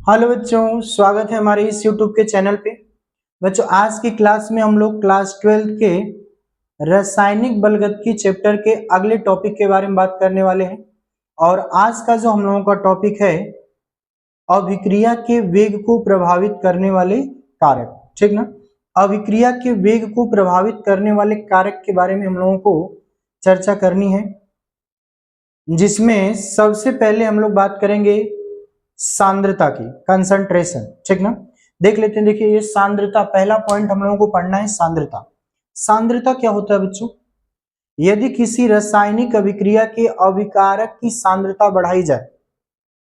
Hello बच्चों, स्वागत है हमारे इस यूट्यूब के चैनल पे। बच्चों, आज की क्लास में हम लोग क्लास 12 के रासायनिक बलगतिकी चैप्टर के अगले टॉपिक के बारे में बात करने वाले हैं। और आज का जो हम लोगों का टॉपिक है, अभिक्रिया के वेग को प्रभावित करने वाले कारक। ठीक ना। अभिक्रिया के वेग को प्रभावित करने वाले कारक के बारे में हम लोगों को चर्चा करनी है, जिसमें सबसे पहले हम लोग बात करेंगे सांद्रता की, कंसंट्रेशन। ठीक ना। देख लेते हैं। देखिए, ये सांद्रता, पहला पॉइंट हम लोगों को पढ़ना है। सांद्रता, सांद्रता क्या होता है बच्चों? यदि किसी रासायनिक अभिक्रिया के अभिकारक की सांद्रता बढ़ाई जाए,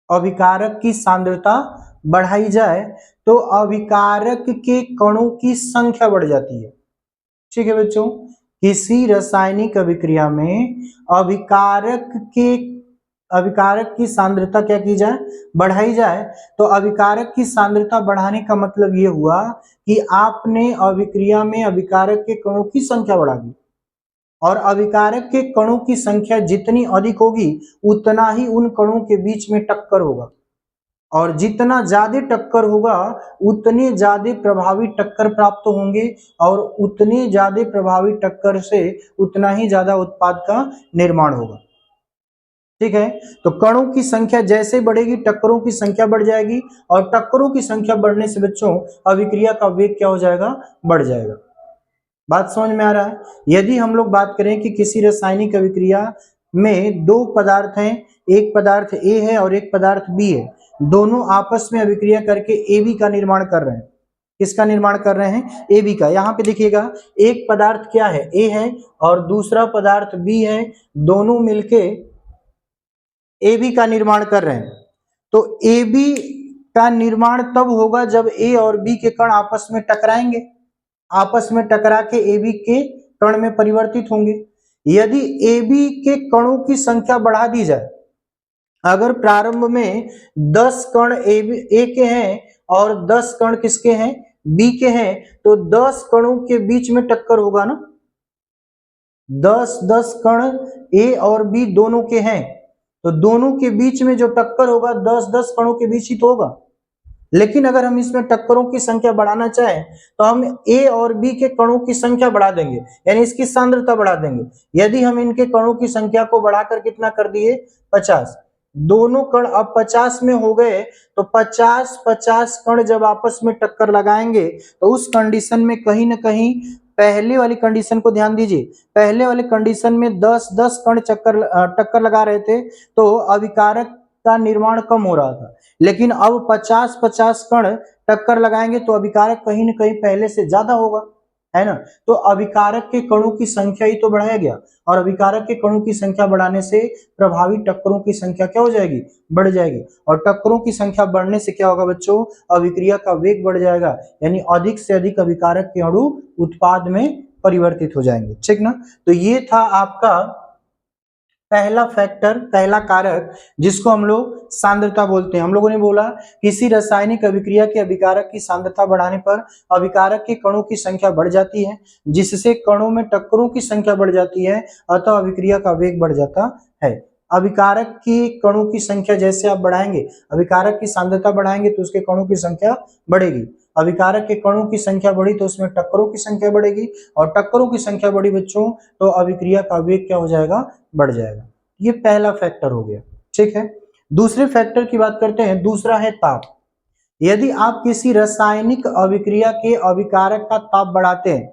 अभिकारक की सांद्रता बढ़ाई जाए तो अभिकारक के कणों की संख्या बढ़ जाती है। ठीक है बच्चों, किसी रासायनिक अभिक्रिया में अभिकारक की सांद्रता क्या की जाए? बढ़ाई जाए। तो अभिकारक की सांद्रता बढ़ाने का मतलब ये हुआ कि आपने अभिक्रिया में अभिकारक के कणों की संख्या बढ़ा दी, और अभिकारक के कणों की संख्या जितनी अधिक होगी उतना ही उन कणों के बीच में टक्कर होगा, और जितना ज्यादा टक्कर होगा उतने ज्यादा प्रभावी टक्कर प्राप्त होंगे, और उतने ज्यादा प्रभावी टक्कर से उतना ही ज्यादा उत्पाद का निर्माण होगा। ठीक है। तो कणों की संख्या जैसे बढ़ेगी, टक्करों की संख्या बढ़ जाएगी, और टक्करों की संख्या बढ़ने से बच्चों अभिक्रिया का वेग क्या हो जाएगा? बढ़ जाएगा। बात समझ में आ रहा है? यदि हम लोग बात करें कि किसी रासायनिक अभिक्रिया में दो पदार्थ हैं, एक पदार्थ ए है और एक पदार्थ बी है, दोनों आपस में अभिक्रिया करके एबी का निर्माण कर रहे हैं। किसका निर्माण कर रहे हैं? एबी का। यहाँ पे देखिएगा, एक पदार्थ क्या है? ए है, और दूसरा पदार्थ बी है। दोनों मिलके ए बी का निर्माण कर रहे हैं। तो ए बी का निर्माण तब होगा जब ए और बी के कण आपस में टकराएंगे, आपस में टकरा के ए बी के कण में परिवर्तित होंगे। यदि ए बी के कणों की संख्या बढ़ा दी जाए, अगर प्रारंभ में 10 कण ए के हैं और 10 कण किसके हैं? बी के हैं, तो 10 कणों के बीच में टक्कर होगा ना। 10 कण ए और बी दोनों के हैं, तो दोनों के बीच में जो टक्कर होगा 10 कणों के बीच ही तो होगा। लेकिन अगर हम इसमें टक्करों की संख्या बढ़ाना चाहें तो हम ए और बी के कणों की संख्या बढ़ा देंगे, यानी इसकी सांद्रता बढ़ा देंगे। यदि हम इनके कणों की संख्या को बढ़ाकर कितना कर दिए? 50। दोनों कण अब 50 में हो गए, तो 50 कण जब आपस में टक्कर लगाएंगे तो उस कंडीशन में कहीं ना कहीं, पहले वाली कंडीशन को ध्यान दीजिए, पहले वाले कंडीशन में 10 कण टक्कर लगा रहे थे तो अभिकारक का निर्माण कम हो रहा था। लेकिन अब 50 कण टक्कर लगाएंगे तो अभिकारक कहीं ना कहीं पहले से ज्यादा होगा, है ना। तो अभिकारक के कणों की संख्या ही तो बढ़ाया गया, और अभिकारक के कणों की संख्या बढ़ाने से प्रभावी टक्करों की संख्या क्या हो जाएगी? बढ़ जाएगी। और टक्करों की संख्या बढ़ने से क्या होगा बच्चों? अभिक्रिया का वेग बढ़ जाएगा, यानी अधिक से अधिक अभिकारक के अणु उत्पाद में परिवर्तित हो जाएंगे। ठीक ना। तो ये था आपका पहला फैक्टर, पहला कारक, जिसको हम लोग सांद्रता बोलते हैं। हम लोगों ने बोला किसी रासायनिक अभिक्रिया के अभिकारक की सांद्रता बढ़ाने पर अभिकारक के कणों की संख्या बढ़ जाती है, जिससे कणों में टक्करों की संख्या बढ़ जाती है, अतः अभिक्रिया का वेग बढ़ जाता है। अभिकारक की कणों की संख्या जैसे आप बढ़ाएंगे, अभिकारक की सांद्रता बढ़ाएंगे तो उसके कणों की संख्या बढ़ेगी। अभिकारक के कणों की संख्या बढ़ी तो उसमें टक्करों की संख्या बढ़ेगी, और टक्करों की संख्या बढ़ी बच्चों तो अभिक्रिया का वेग क्या हो जाएगा? बढ़ जाएगा। ये पहला फैक्टर हो गया। ठीक है। दूसरे फैक्टर की बात करते हैं। दूसरा है ताप। यदि आप किसी रासायनिक अभिक्रिया के अभिकारक का ताप बढ़ाते हैं,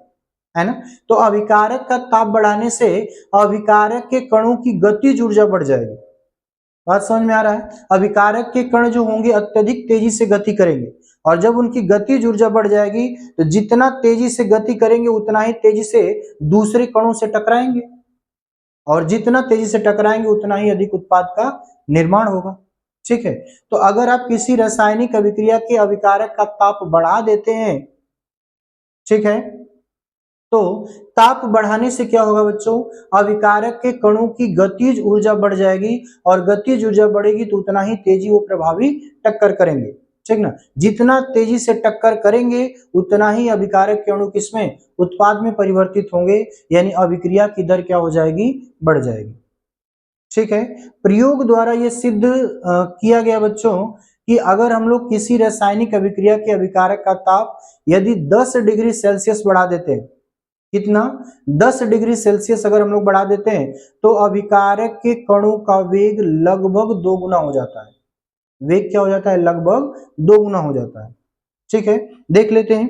है ना, तो अभिकारक का ताप बढ़ाने से अभिकारक के कणों की गतिज ऊर्जा बढ़ जाएगी। बात समझ में आ रहा है? अभिकारक के कण जो होंगे अत्यधिक तेजी से गति करेंगे, और जब उनकी गतिज ऊर्जा बढ़ जाएगी तो जितना तेजी से गति करेंगे उतना ही तेजी से दूसरे कणों से टकराएंगे, और जितना तेजी से टकराएंगे उतना ही अधिक उत्पाद का निर्माण होगा। ठीक है। तो अगर आप किसी रासायनिक अभिक्रिया के अभिकारक का ताप बढ़ा देते हैं, ठीक है, तो ताप बढ़ाने से क्या होगा बच्चों? अभिकारक के कणों की गतिज ऊर्जा बढ़ जाएगी, और गतिज ऊर्जा बढ़ेगी तो उतना ही तेजी वो प्रभावी टक्कर करेंगे। ठीक ना। जितना तेजी से टक्कर करेंगे उतना ही अभिकारक के अणु किसमें? उत्पाद में परिवर्तित होंगे, यानी अभिक्रिया की दर क्या हो जाएगी? बढ़ जाएगी। ठीक है। प्रयोग द्वारा यह सिद्ध किया गया बच्चों कि अगर हम लोग किसी रासायनिक अभिक्रिया के अभिकारक का ताप यदि 10 डिग्री सेल्सियस बढ़ा देते हैं, कितना 10 डिग्री सेल्सियस अगर हम लोग बढ़ा देते हैं तो अभिकारक के कणों का वेग लगभग 2 गुना हो जाता है। वेग क्या हो जाता है? लगभग 2 गुना हो जाता है। ठीक है, देख लेते हैं।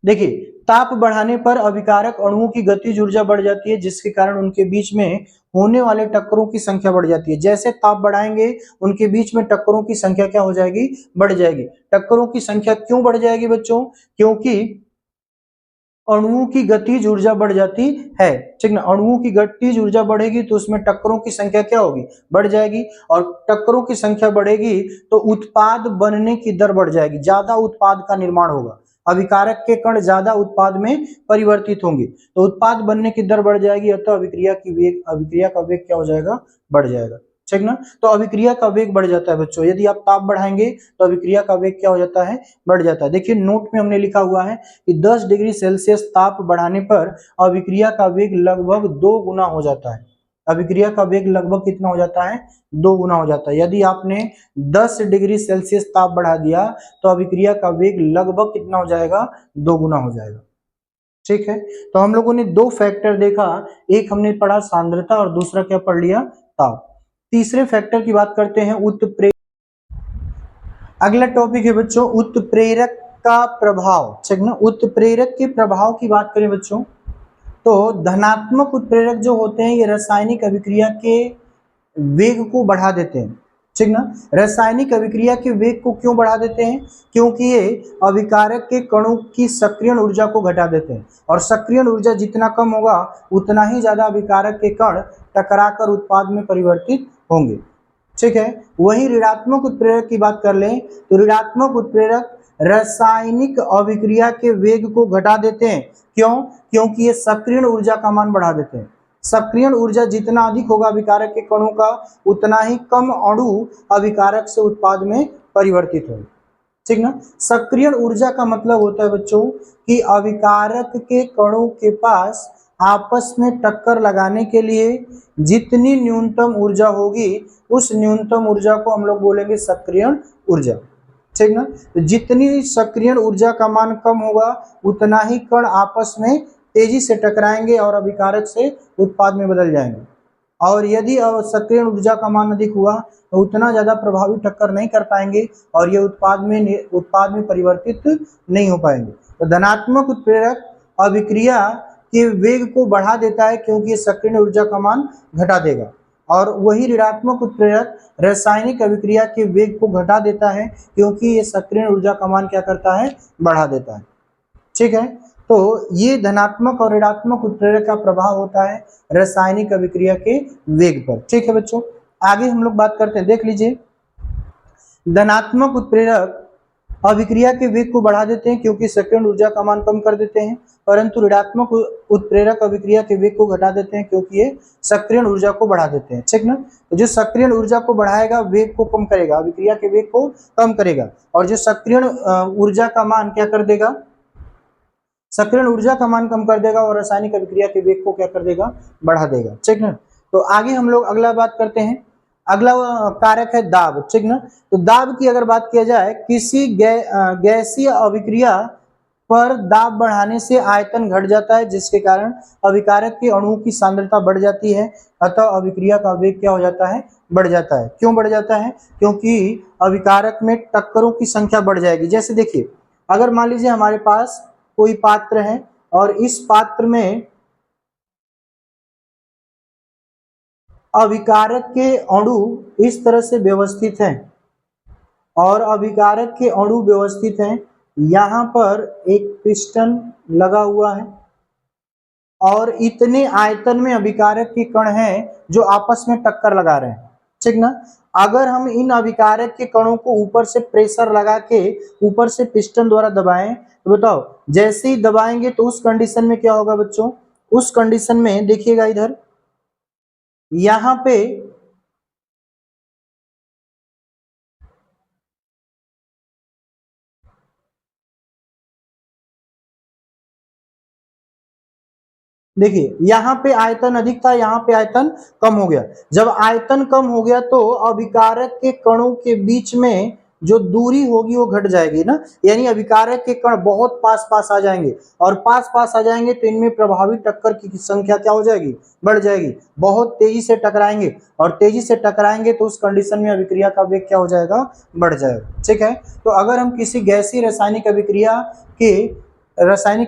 देखिए, ताप बढ़ाने पर अभिकारक अणुओं की गतिज ऊर्जा बढ़ जाती है, जिसके कारण उनके बीच में होने वाले टक्करों की संख्या बढ़ जाती है। जैसे ताप बढ़ाएंगे उनके बीच में टक्करों की संख्या क्या हो जाएगी? बढ़ जाएगी। टक्करों की संख्या क्यों बढ़ जाएगी बच्चों? क्योंकि अणुओं की गतिज ऊर्जा बढ़ जाती है। ठीक ना, अणुओं की गतिज ऊर्जा बढ़ेगी तो उसमें टक्करों की संख्या क्या होगी? बढ़ जाएगी। और टक्करों की संख्या बढ़ेगी तो उत्पाद बनने की दर बढ़ जाएगी, ज्यादा उत्पाद का निर्माण होगा, अभिकारक के कण ज्यादा उत्पाद में परिवर्तित होंगे तो उत्पाद बनने की दर बढ़ जाएगी, अतः अभिक्रिया का वेग क्या हो जाएगा? बढ़ जाएगा। ठीक ना, तो अभिक्रिया का वेग बढ़ जाता है बच्चों। यदि आप ताप बढ़ाएंगे तो अभिक्रिया का वेग क्या हो जाता है? बढ़ जाता है। देखिए नोट में हमने लिखा हुआ है कि 10 डिग्री सेल्सियस ताप बढ़ाने पर अभिक्रिया का वेग लगभग 2 गुना हो जाता है। अभिक्रिया का वेग लगभग कितना हो जाता है? 2 गुना हो जाता है। यदि आपने 10 डिग्री सेल्सियस ताप बढ़ा दिया तो अभिक्रिया का वेग लगभग कितना हो जाएगा? 2 गुना हो जाएगा। ठीक है, तो हम लोगों ने दो फैक्टर देखा, एक हमने पढ़ा सांद्रता और दूसरा क्या पढ़ लिया? ताप। तीसरे फैक्टर की बात करते हैं, उत्प्रेरक। अगला टॉपिक है बच्चों उत्प्रेरक का प्रभाव। ठीक ना, उत्प्रेरक के प्रभाव की बात करें बच्चों तो धनात्मक उत्प्रेरक जो होते हैं ये रासायनिक अभिक्रिया के वेग को बढ़ा देते हैं। ठीक ना, रासायनिक अभिक्रिया के वेग को क्यों बढ़ा देते हैं? क्योंकि ये अभिकारक के कणों की सक्रियण ऊर्जा को घटा देते हैं और सक्रियण ऊर्जा जितना कम होगा उतना ही ज्यादा अभिकारक के कण टकराकर उत्पाद में परिवर्तित होंगे। ठीक है, वही ऋणात्मक उत्प्रेरक की बात कर लें तो ऋणात्मक उत्प्रेरक रासायनिक अभिक्रिया के वेग को घटा देते हैं। क्यों? क्योंकि ये सक्रियण ऊर्जा का मान बढ़ा देते हैं। सक्रियण ऊर्जा जितना अधिक होगा अभिकारक के कणों का उतना ही कम अणु अभिकारक से उत्पाद में परिवर्तित होंगे। ठीक ना, सक्रियण ऊर्जा का मतलब होता है बच्चों कि अभिकारक के कणों के पास आपस में टक्कर लगाने के लिए जितनी न्यूनतम ऊर्जा होगी उस न्यूनतम ऊर्जा को हम लोग बोलेंगे सक्रियण ऊर्जा। ठीक ना, तो जितनी सक्रियण ऊर्जा का मान कम होगा उतना ही कण आपस में तेजी से टकराएंगे और अभिकारक से उत्पाद में बदल जाएंगे। और यदि सक्रियण ऊर्जा का मान अधिक हुआ तो उतना ज्यादा प्रभावी टक्कर नहीं कर पाएंगे और ये उत्पाद में परिवर्तित नहीं हो पाएंगे। तो धनात्मक उत्प्रेरक अभिक्रिया के वेग को बढ़ा देता है क्योंकि ये सक्रियण ऊर्जा का मान घटा देगा, और वही ऋणात्मक उत्प्रेरक रासायनिक अभिक्रिया के वेग को घटा देता है क्योंकि ये सक्रियण ऊर्जा का मान क्या करता है? बढ़ा देता है। ठीक है, तो ये धनात्मक और ऋणात्मक उत्प्रेरक का प्रभाव होता है रासायनिक अभिक्रिया के वेग पर। ठीक है बच्चों, आगे हम लोग बात करते हैं, देख लीजिए। धनात्मक उत्प्रेरक अभिक्रिया के वेग को बढ़ा देते हैं क्योंकि सक्रियण ऊर्जा का मान कम कर देते हैं, परंतु ऋणात्मक उत्प्रेरक अभिक्रिया के वेग को घटा देते हैं क्योंकि ये सक्रियण ऊर्जा को बढ़ा देते हैं। ठीक ना, तो जो सक्रियण ऊर्जा को बढ़ाएगा वेग को कम करेगा, अभिक्रिया के वेग को कम करेगा, और जो सक्रियण ऊर्जा का मान क्या कर देगा? सक्रियण ऊर्जा का मान कम कर देगा और रासायनिक अभिक्रिया के वेग को क्या कर देगा? बढ़ा देगा। ठीक ना, तो आगे हम लोग अगला बात करते हैं। अगला कारक है दाब। ठीक ना, तो दाब की अगर बात किया जाए, किसी गैसीय अभिक्रिया पर दाब बढ़ाने से आयतन घट जाता है जिसके कारण अभिकारक के अणुओं की सांद्रता बढ़ जाती है, अतः अभिक्रिया का वेग क्या हो जाता है? बढ़ जाता है। क्यों बढ़ जाता है? क्योंकि अभिकारक में टक्करों की संख्या बढ़ जाएगी। जैसे देखिए, अगर मान लीजिए हमारे पास कोई पात्र है और इस पात्र में अभिकारक के अणु इस तरह से व्यवस्थित हैं और अभिकारक के अणु व्यवस्थित हैं, यहाँ पर एक पिस्टन लगा हुआ है और इतने आयतन में अभिकारक के कण हैं जो आपस में टक्कर लगा रहे हैं। ठीक ना, अगर हम इन अभिकारक के कणों को ऊपर से प्रेशर लगा के ऊपर से पिस्टन द्वारा दबाएं तो बताओ, जैसे ही दबाएंगे तो उस कंडीशन में क्या होगा बच्चों? उस कंडीशन में देखिएगा इधर, यहाँ पे देखिए यहाँ पे आयतन अधिक था, यहाँ पे आयतन कम हो गया। जब आयतन कम हो गया तो अभिकारक के कणों के बीच में जो दूरी होगी वो घट जाएगी ना, यानी अभिकारक के कण बहुत पास पास आ जाएंगे, और पास पास आ जाएंगे तो इनमें प्रभावित टक्कर की संख्या क्या हो जाएगी, बढ़ जाएगी। बहुत तेजी से टकराएंगे, और तेजी से टकराएंगे तो उस कंडीशन में अभिक्रिया का वेग क्या हो जाएगा, बढ़ जाएगा। ठीक है, तो अगर हम किसी गैसीय रासायनिक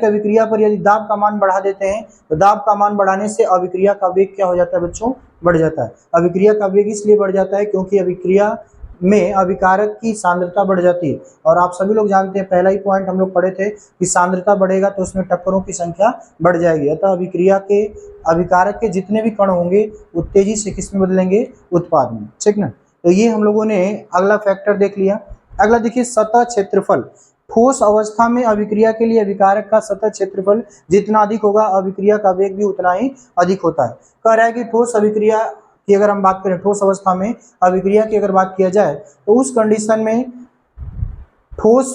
अभिक्रिया पर यदि दाब का मान बढ़ा देते हैं तो दाब का मान बढ़ाने से अभिक्रिया का वेग क्या हो जाता है बच्चों, बढ़ जाता है। अभिक्रिया का वेग इसलिए बढ़ जाता है क्योंकि अभिक्रिया में अभिकारक की सांद्रता बढ़ जाती है, और आप सभी लोग जानते हैं, पहला ही पॉइंट हम लोग पढ़े थे कि सांद्रता बढ़ेगा तो उसमें टक्करों की संख्या बढ़ जाएगी। अतः अभिक्रिया के अभिकारक के जितने भी कण होंगे वो तेजी से किस में बदलेंगे, उत्पाद में। ठीक ना, तो ये हम लोगों ने अगला फैक्टर देख लिया। अगला देखिए सतह क्षेत्रफल। ठोस अवस्था में अभिक्रिया के लिए अभिकारक का सतह क्षेत्रफल जितना अधिक होगा अभिक्रिया का वेग भी उतना ही अधिक होता है। कह रहा है कि ठोस अभिक्रिया की अगर हम बात करें, ठोस अवस्था में अभिक्रिया की अगर बात किया जाए तो उस कंडीशन में ठोस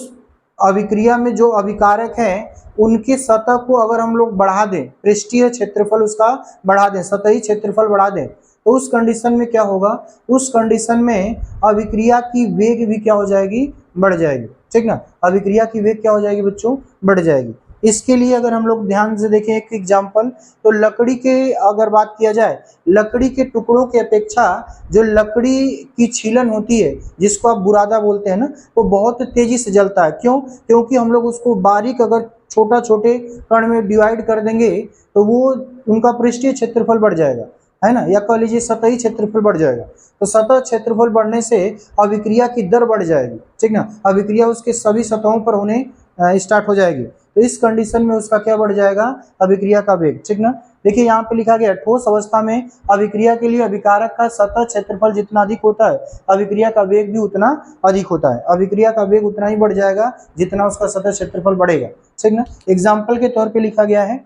अभिक्रिया में जो अभिकारक हैं उनके सतह को अगर हम लोग बढ़ा दें, पृष्ठीय क्षेत्रफल उसका बढ़ा दें, सतही क्षेत्रफल बढ़ा दें, तो उस कंडीशन में क्या होगा, उस कंडीशन में अभिक्रिया की वेग भी क्या हो जाएगी, बढ़ जाएगी। ठीक ना, अभिक्रिया की वेग क्या हो जाएगी बच्चों, बढ़ जाएगी। इसके लिए अगर हम लोग ध्यान से देखें एक एग्जाम्पल, तो लकड़ी के अगर बात किया जाए, लकड़ी के टुकड़ों की अपेक्षा जो लकड़ी की छीलन होती है जिसको आप बुरादा बोलते हैं ना, वो बहुत तेजी से जलता है। क्यों, क्योंकि हम लोग उसको बारीक अगर छोटा छोटे कण में डिवाइड कर देंगे तो वो उनका पृष्ठीय क्षेत्रफल बढ़ जाएगा, है ना, या कह लीजिए सतही क्षेत्रफल बढ़ जाएगा। तो सतह क्षेत्रफल बढ़ने से अभिक्रिया की दर बढ़ जाएगी। ठीक ना, अभिक्रिया उसके सभी सतहों पर होने स्टार्ट हो जाएगी, तो इस कंडीशन में उसका क्या बढ़ जाएगा, अभिक्रिया का वेग। ठीक ना, देखिए यहाँ पे लिखा गया ठोस अवस्था में अभिक्रिया के लिए अभिकारक का सतह क्षेत्रफल जितना अधिक होता है अभिक्रिया का वेग भी उतना अधिक होता है। अभिक्रिया का वेग उतना ही बढ़ जाएगा जितना उसका सतह क्षेत्रफल बढ़ेगा। ठीक ना, एग्जाम्पल के तौर पर लिखा गया है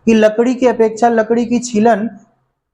कि लकड़ी की अपेक्षा लकड़ी की छीलन,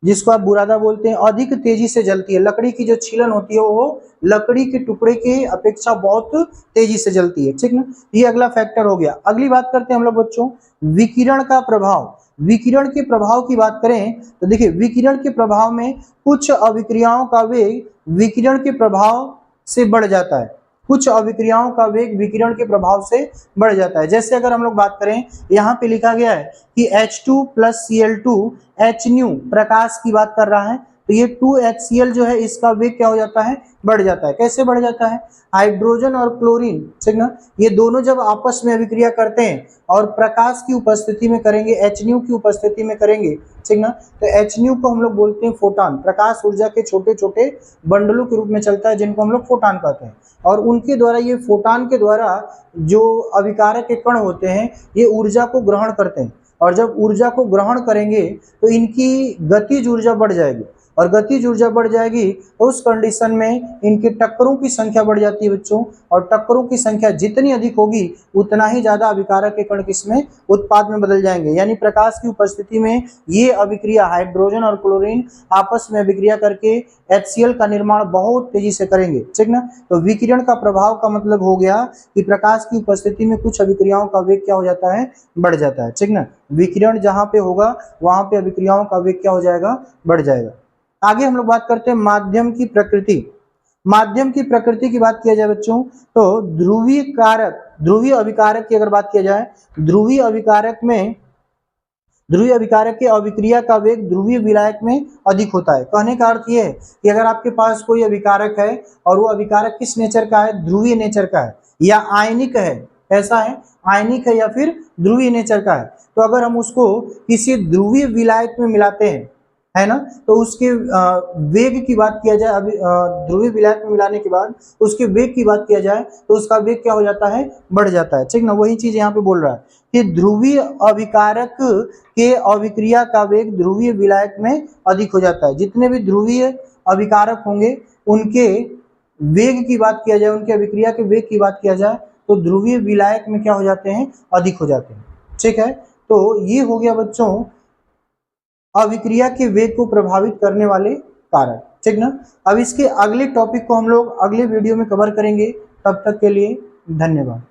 जिसको आप बुरादा बोलते हैं, अधिक तेजी से जलती है। लकड़ी की जो छीलन होती है वो लकड़ी के टुकड़े की अपेक्षा बहुत तेजी से जलती है। ठीक ना, ये अगला फैक्टर हो गया। अगली बात करते हैं हम लोग बच्चों विकिरण का प्रभाव। विकिरण के प्रभाव की बात करें तो देखिए विकिरण के प्रभाव में कुछ अभिक्रियाओं का वेग विकिरण के प्रभाव से बढ़ जाता है, कुछ अभिक्रियाओं का वेग विकिरण के प्रभाव से बढ़ जाता है। जैसे अगर हम लोग बात करें, यहाँ पे लिखा गया है कि H2 + Cl2 Hν प्रकाश की बात कर रहा है, तो ये 2HCl जो है इसका वेग क्या हो जाता है, बढ़ जाता है। कैसे बढ़ जाता है, हाइड्रोजन और क्लोरीन, ठीक ना, ये दोनों जब आपस में अभिक्रिया करते हैं और प्रकाश की उपस्थिति में करेंगे, Hν की उपस्थिति में करेंगे, ठीक ना, तो Hν को हम लोग बोलते हैं फोटान। प्रकाश ऊर्जा के छोटे छोटे बंडलों के रूप में चलता है जिनको हम लोग फोटान कहते हैं, और उनके द्वारा, ये फोटान के द्वारा जो अभिकारक के कण होते हैं ये ऊर्जा को ग्रहण करते हैं, और जब ऊर्जा को ग्रहण करेंगे तो इनकी गतिज ऊर्जा बढ़ जाएगी, और गतिज ऊर्जा बढ़ जाएगी तो उस कंडीशन में इनके टक्करों की संख्या बढ़ जाती है बच्चों, और टक्करों की संख्या जितनी अधिक होगी उतना ही ज्यादा अभिकारक के कण किसमें, उत्पाद में बदल जाएंगे। यानी प्रकाश की उपस्थिति में ये अभिक्रिया हाइड्रोजन और क्लोरीन आपस में अभिक्रिया करके HCl का निर्माण बहुत तेजी से करेंगे। ठीक ना, तो विकिरण का प्रभाव का मतलब हो गया कि प्रकाश की उपस्थिति में कुछ अभिक्रियाओं का वेग क्या हो जाता है, बढ़ जाता है। ठीक ना, विकिरण जहां पे होगा वहां पे अभिक्रियाओं का वेग क्या हो जाएगा, बढ़ जाएगा। आगे हम लोग बात करते हैं माध्यम की प्रकृति। माध्यम की प्रकृति की बात किया जाए बच्चों तो ध्रुवीय कारक, ध्रुवीय अभिकारक की अगर बात किया जाए, ध्रुवीय अभिकारक में, ध्रुवीय अभिकारक के अभिक्रिया का वेग ध्रुवीय विलायक में अधिक होता है। कहने का अर्थ यह है कि अगर आपके पास कोई अभिकारक है और वो अभिकारक किस नेचर का है, ध्रुवीय नेचर का है या आयनिक है, ऐसा है, आयनिक है या फिर ध्रुवीय नेचर का है, तो अगर हम उसको किसी ध्रुवीय विलायक में मिलाते हैं, है ना, तो उसके वेग की बात किया जाए, अभी ध्रुवीय विलायक में मिलाने के बाद उसके वेग की बात किया जाए तो उसका वेग क्या हो जाता है, बढ़ जाता है। ठीक ना, वही चीज यहाँ पे बोल रहा है कि ध्रुवीय अभिकारक के अभिक्रिया का वेग ध्रुवीय विलायक में अधिक हो जाता है। जितने भी ध्रुवीय अभिकारक होंगे उनके वेग की बात किया जाए, उनके अभिक्रिया के वेग की बात किया जाए तो ध्रुवीय विलायक में क्या हो जाते हैं, अधिक हो जाते हैं। ठीक है, तो ये हो गया बच्चों अभिक्रिया के वेग को प्रभावित करने वाले कारक। ठीक ना, अब इसके अगले टॉपिक को हम लोग अगले वीडियो में कवर करेंगे। तब तक के लिए धन्यवाद।